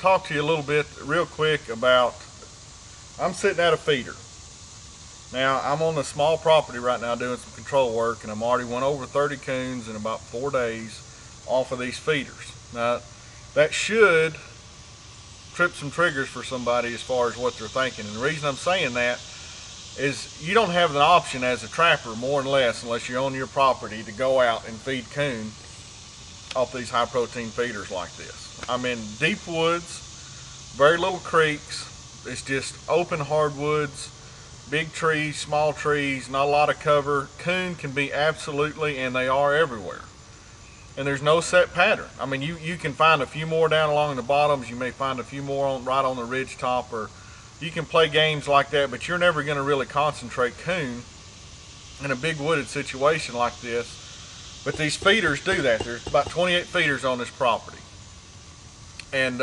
talk to you a little bit real quick about, I'm sitting at a feeder. Now, I'm on a small property right now doing some control work, and I'm already went over 30 coons in about 4 days off of these feeders. Now, that should trip some triggers for somebody as far as what they're thinking. And the reason I'm saying that is you don't have an option as a trapper, more or less, unless you own your property, to go out and feed coon off these high protein feeders like this. I'm in deep woods, very little creeks. It's just open hardwoods, big trees, small trees, not a lot of cover. Coon can be absolutely, and they are everywhere. And there's no set pattern. I mean, you can find a few more down along the bottoms. You may find a few more right on the ridge top, or you can play games like that, but you're never going to really concentrate coon in a big wooded situation like this. But these feeders do that. There's about 28 feeders on this property. And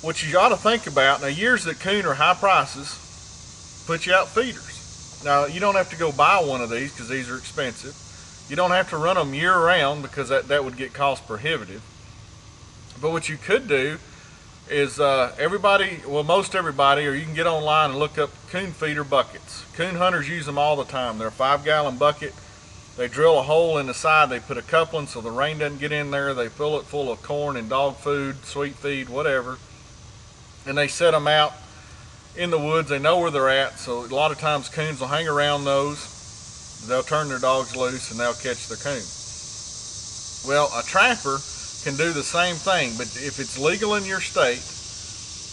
what you got to think about, now years that coon are high prices, put you out feeders. Now, you don't have to go buy one of these because these are expensive. You don't have to run them year round because that would get cost prohibitive. But what you could do is most everybody, or you can get online and look up coon feeder buckets. Coon hunters use them all the time. They're a 5-gallon bucket. They drill a hole in the side. They put a coupling so the rain doesn't get in there. They fill it full of corn and dog food, sweet feed, whatever. And they set them out in the woods. They know where they're at, so a lot of times coons will hang around those. They'll turn their dogs loose and they'll catch their coon. Well, a trapper can do the same thing, but if it's legal in your state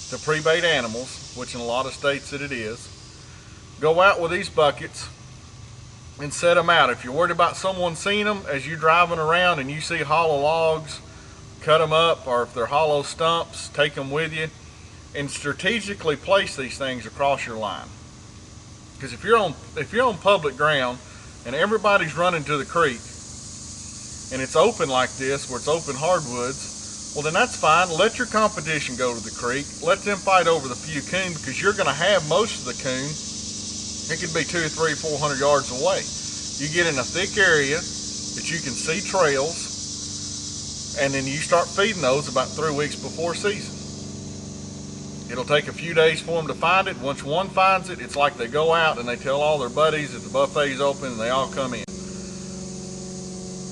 to pre-bait animals, which in a lot of states that it is, go out with these buckets and set them out. If you're worried about someone seeing them as you're driving around and you see hollow logs, cut them up, or if they're hollow stumps, take them with you and strategically place these things across your line. Because if you're on public ground and everybody's running to the creek and it's open like this, where it's open hardwoods, well then that's fine. Let your competition go to the creek. Let them fight over the few coon, because you're going to have most of the coon. It could be 200, 300, 400 yards away. You get in a thick area that you can see trails, and then you start feeding those about 3 weeks before season. It'll take a few days for them to find it. Once one finds it, it's like they go out and they tell all their buddies that the buffet's open and they all come in.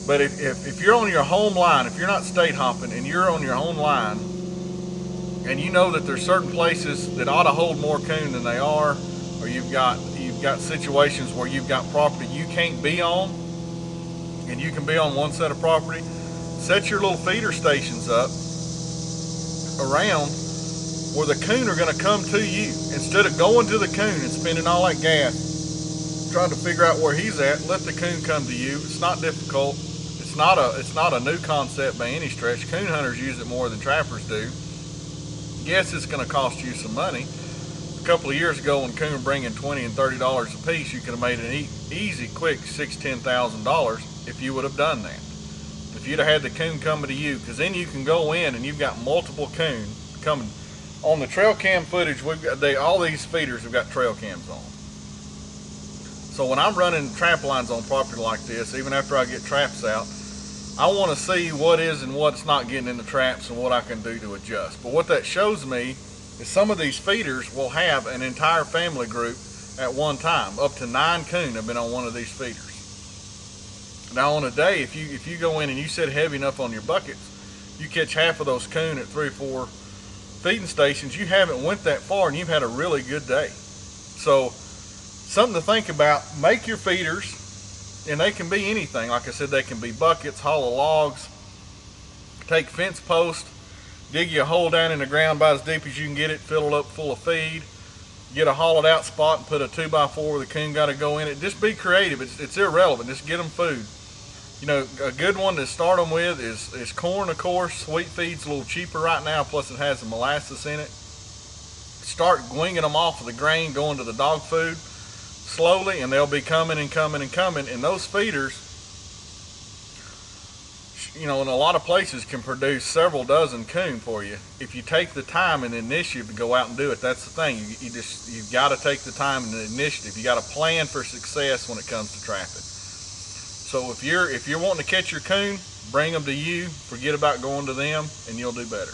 But if you're on your home line, if you're not state hopping and you're on your own line, and you know that there's certain places that ought to hold more coon than they are, or you've got situations where you've got property you can't be on, and you can be on one set of property, set your little feeder stations up around where the coon are going to come to you. Instead of going to the coon and spending all that gas trying to figure out where he's at, let the coon come to you. It's not difficult. It's not a new concept by any stretch. Coon hunters use it more than trappers do. Yes, it's going to cost you some money. A couple of years ago, when coon were bringing $20 and $30 a piece, you could have made an easy, quick $6,000, $10,000 if you would have done that. If you'd have had the coon coming to you, because then you can go in and you've got multiple coon coming. On the trail cam footage, we've got all these feeders have got trail cams on. So when I'm running trap lines on property like this, even after I get traps out, I want to see what is and what's not getting in the traps and what I can do to adjust. But what that shows me is some of these feeders will have an entire family group at one time. Up to 9 coon have been on one of these feeders. Now on a day, if you go in and you set heavy enough on your buckets, you catch half of those coon at 3 or 4 feeding stations. You haven't went that far and you've had a really good day. So something to think about. Make your feeders, and they can be anything. Like I said, they can be buckets, hollow logs. Take fence post, dig you a hole down in the ground about as deep as you can get it, fill it up full of feed, get a hollowed out spot and put a 2x4 where the coon got to go in it. Just be creative. It's irrelevant. Just get them food. You know, a good one to start them with is corn, of course. Sweet feed's a little cheaper right now, plus it has the molasses in it. Start winging them off of the grain, going to the dog food slowly, and they'll be coming and coming and coming. And those feeders, you know, in a lot of places can produce several dozen coon for you if you take the time and the initiative to go out and do it. That's the thing. You've got to take the time and the initiative. You got to plan for success when it comes to trapping. So if you're wanting to catch your coon, bring them to you. Forget about going to them, and you'll do better.